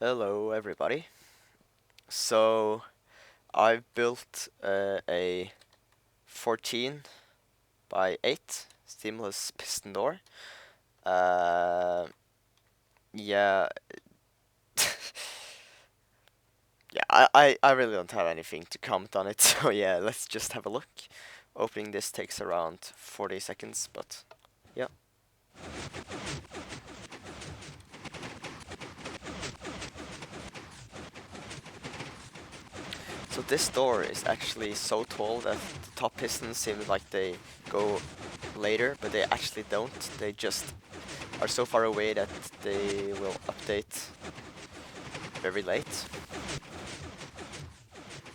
Hello, everybody. So, I've built a 14 by 8 seamless piston door. Uh, yeah, yeah. I really don't have anything to comment on it. So yeah, let's just have a look. Opening this takes around 40 seconds, but yeah. So this door is actually so tall that the top pistons seem like they go later, but they actually don't. They just are so far away that they will update very late,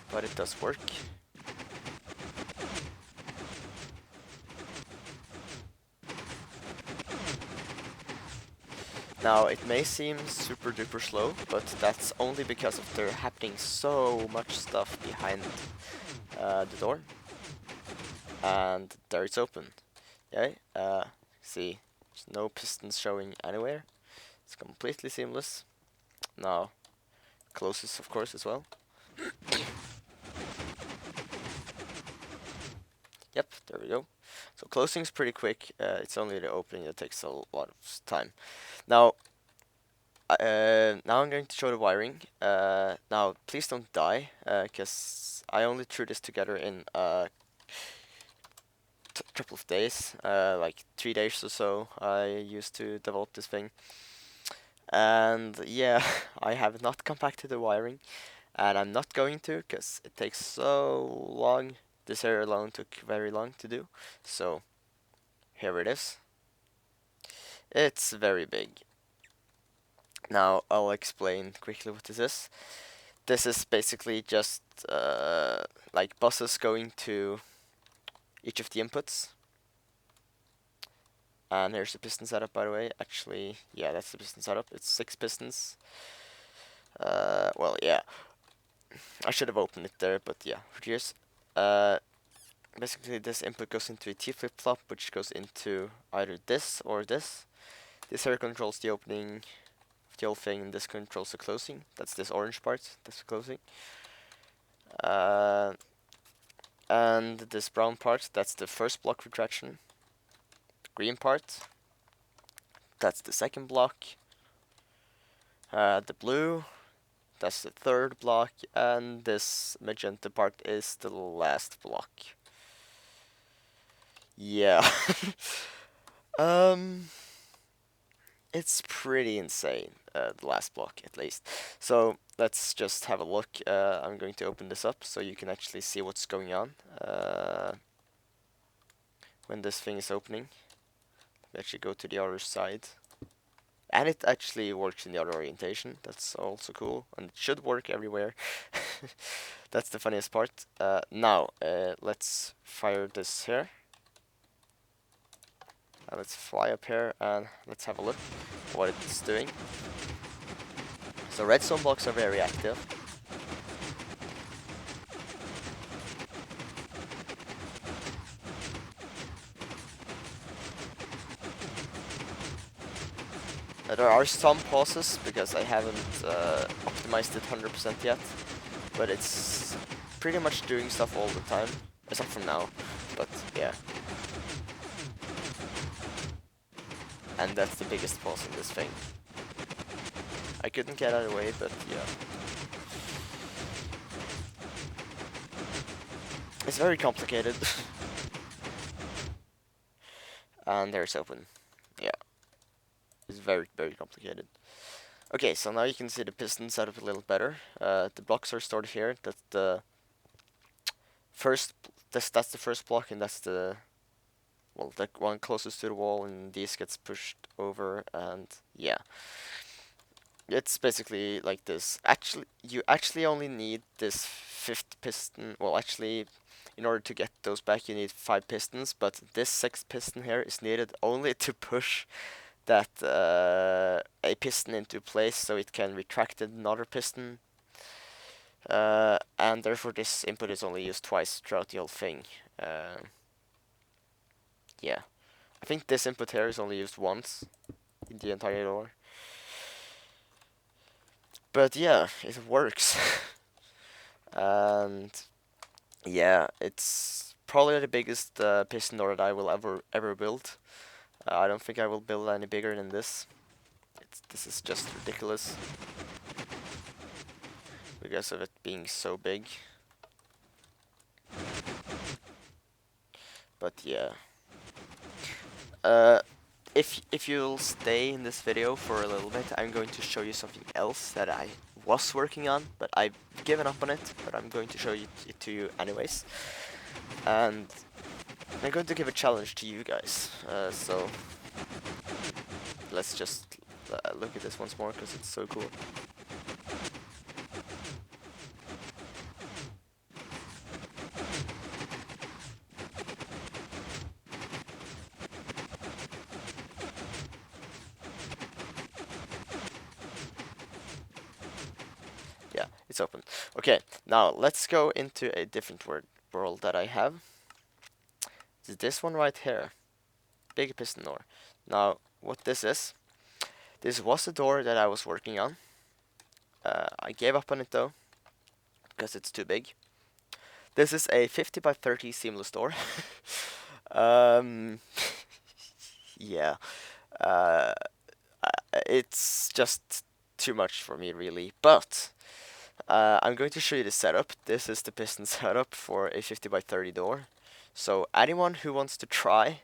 but it does work. Now, it may seem super duper slow, but that's only because of there happening so much stuff behind the door. And there it's open. Okay, see, there's no pistons showing anywhere. It's completely seamless. Now, closes of course as well. Yep, there we go. So closing's pretty quick. It's only the opening that takes a lot of time. Now, now I'm going to show the wiring. Now, please don't die, because I only threw this together in a couple of days, like 3 days or so. I used to develop this thing, and yeah, I have not compacted the wiring, and I'm not going to, because it takes so long. This area alone took very long to do, so here it is. It's very big. Now I'll explain quickly what this is. This is basically just like buses going to each of the inputs. And here's the piston setup, by the way. Actually, yeah, that's the piston setup. It's 6 pistons. Well, yeah, I should have opened it there, but yeah, here's. Uh, Basically, this input goes into a T flip-flop, which goes into either this or this. This here controls the opening of the whole thing, and this controls the closing. That's this orange part. That's the closing. Uh, and this brown part, that's the first block retraction. The green part, that's the second block. The blue, that's the third block, and this magenta part is the last block. Yeah. um, it's pretty insane, the last block at least. So let's just have a look. I'm going to open this up so you can actually see what's going on when this thing is opening. Actually go to the other side. And it actually works in the other orientation. That's also cool, and it should work everywhere. That's the funniest part. Now, let's fire this here. Let's fly up here and let's have a look what it's doing. So redstone blocks are very active. There are some pauses because I haven't optimized it 100% yet, but it's pretty much doing stuff all the time, except for now. But yeah. And that's the biggest pause in this thing. I couldn't get out of the way, but yeah. It's very complicated. And there's open. Yeah. It's very, very complicated. Okay, so now you can see the piston setup a little better. The blocks are stored here. That's the first, that's the first block, and that's the, well, the one closest to the wall, and these gets pushed over, and yeah. It's basically like this. Actually, you actually only need this fifth piston. Well, actually, in order to get those back, you need 5 pistons, but this sixth piston here is needed only to push that a piston into place so it can retract another piston. And therefore, this input is only used twice throughout the whole thing. Yeah. I think this input here is only used once in the entire door. But yeah, it works. And yeah, it's probably the biggest piston door that I will ever build. I don't think I will build any bigger than this. This is just ridiculous because of it being so big. But yeah. Uh, if you'll stay in this video for a little bit, I'm going to show you something else that I was working on, but I've given up on it. But I'm going to show it to you anyways, and I'm going to give a challenge to you guys. So let's just look at this once more because it's so cool. Yeah, it's open. Okay, now let's go into a different world that I have. It's this one right here. Big piston door. Now, what this was the door that I was working on. I gave up on it though, because it's too big. This is a 50 by 30 seamless door. um, yeah, uh, it's just too much for me really, but I'm going to show you the setup. This is the piston setup for a 50 by 30 door. So anyone who wants to try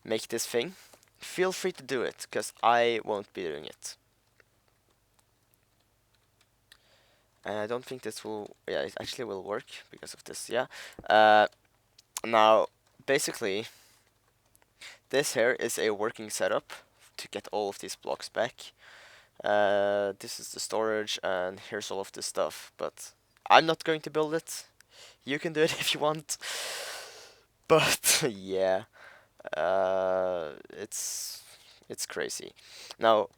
make this thing, feel free to do it, because I won't be doing it. And I don't think this will, yeah, it actually will work because of this, yeah. Now, basically, this here is a working setup to get all of these blocks back. This is the storage, and here's all of this stuff, but I'm not going to build it. You can do it if you want. But, yeah, it's crazy. Now,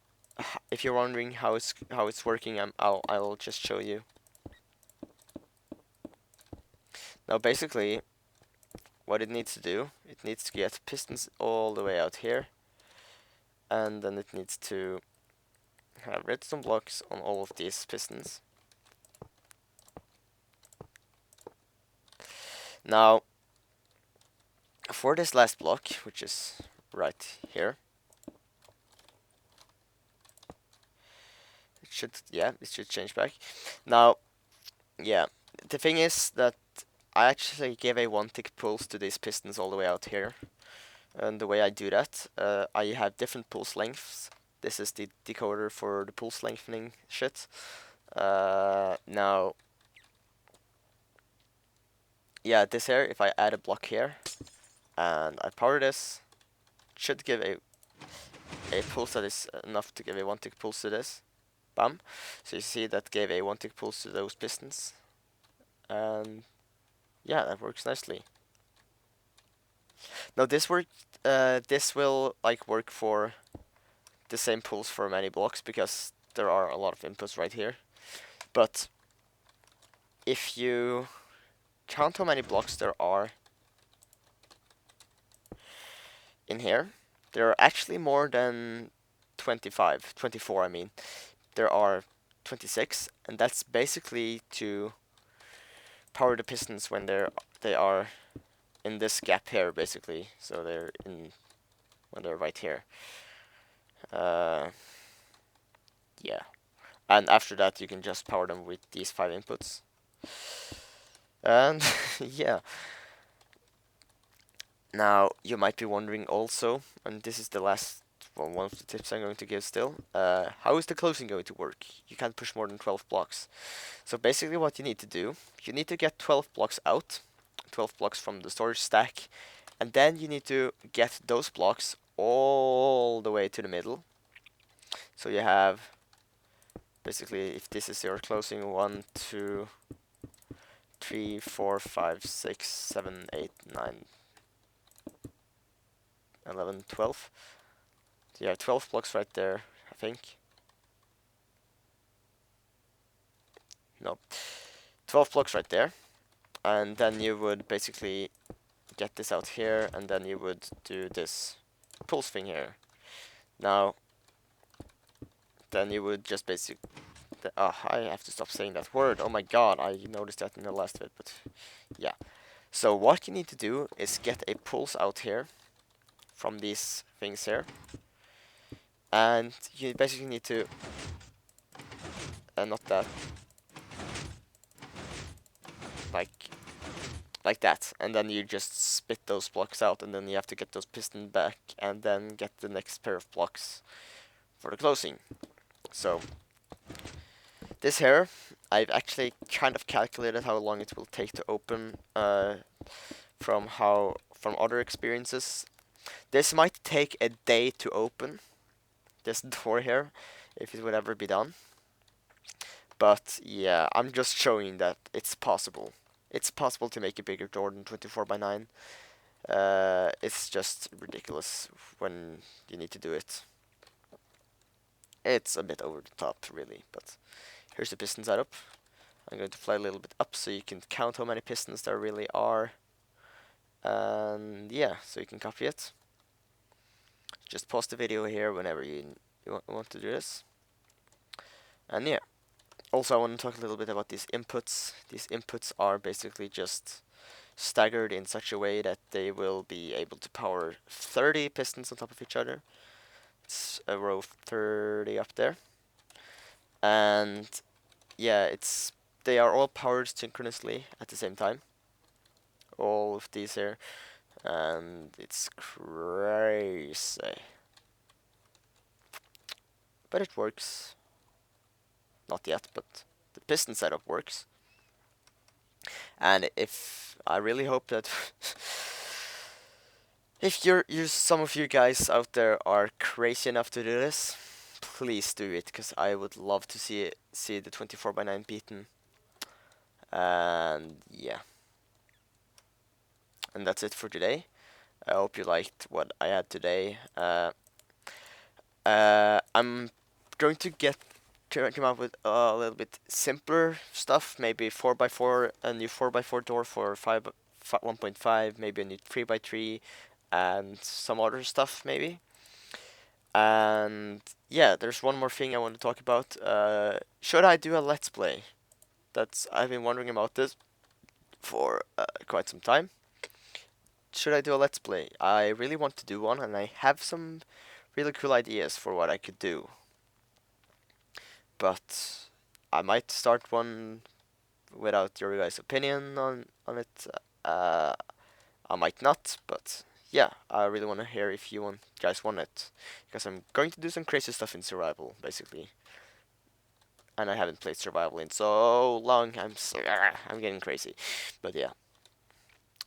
if you're wondering how it's working, I'll just show you. Now, basically, what it needs to do, it needs to get pistons all the way out here, and then it needs to have redstone blocks on all of these pistons. Now, for this last block, which is right here, it should change back. Now, yeah, the thing is that I actually gave a one-tick pulse to these pistons all the way out here. And the way I do that, I have different pulse lengths. This is the decoder for the pulse lengthening shit. Now, yeah, this here, if I add a block here, and I power this, should give a pulse that is enough to give a one-tick pulse to this. Bam. So you see that gave a one-tick pulse to those pistons. And yeah, that works nicely. Now this will like work for the same pulse for many blocks because there are a lot of inputs right here. But if you count how many blocks there are in here, there are actually more than 24 I mean. There are 26, and that's basically to power the pistons when they are in this gap here, basically. So when they're right here. Yeah. And after that, you can just power them with these 5 inputs. And yeah. Now, you might be wondering also, and this is the last one of the tips I'm going to give still, how is the closing going to work? You can't push more than 12 blocks. So basically what you need to do, you need to get 12 blocks out, 12 blocks from the storage stack, and then you need to get those blocks all the way to the middle. So you have, basically, if this is your closing, 1, 2, 3, 4, 5, 6, 7, 8, 9, 11, 12. So you have 12 blocks right there, I think. No. 12 blocks right there. And then you would basically get this out here, and then you would do this pulse thing here. Now, then you would just basically I have to stop saying that word. Oh my god, I noticed that in the last bit, but yeah. So what you need to do is get a pulse out here from these things here, and you basically need to, not that, like that, and then you just spit those blocks out, and then you have to get those piston back, and then get the next pair of blocks for the closing. So this here, I've actually kind of calculated how long it will take to open from other experiences. This might take a day to open, this door here, if it would ever be done. But yeah, I'm just showing that it's possible. It's possible to make a bigger door than 24x9. It's just ridiculous when you need to do it. It's a bit over the top, really, but here's the piston setup. I'm going to fly a little bit up so you can count how many pistons there really are. And yeah, so you can copy it. Just pause the video here whenever you want to do this. And yeah, also I want to talk a little bit about these inputs. These inputs are basically just staggered in such a way that they will be able to power 30 pistons on top of each other. It's a row of 30 up there. And yeah, they are all powered synchronously at the same time. All of these here. And it's crazy. But it works. Not yet, but the piston setup works. And if I really hope that if some of you guys out there are crazy enough to do this, please do it, because I would love to see the 24x9 beaten. And yeah, and that's it for today. I hope you liked what I had today. I'm going to come up with a little bit simpler stuff. Maybe 4x4, a new 4x4 door for 1.5, maybe a new 3x3, and some other stuff maybe. And yeah, there's one more thing I want to talk about. Should I do a let's play? I've been wondering about this for quite some time. Should I do a let's play? I really want to do one, and I have some really cool ideas for what I could do. But I might start one without your guys' opinion on it. I might not, but yeah, I really want to hear if you guys want it, because I'm going to do some crazy stuff in survival, basically. And I haven't played survival in so long. I'm getting crazy, but yeah,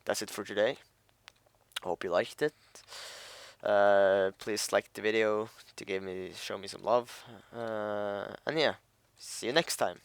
that's it for today. Hope you liked it. Please like the video to show me some love. And yeah, see you next time.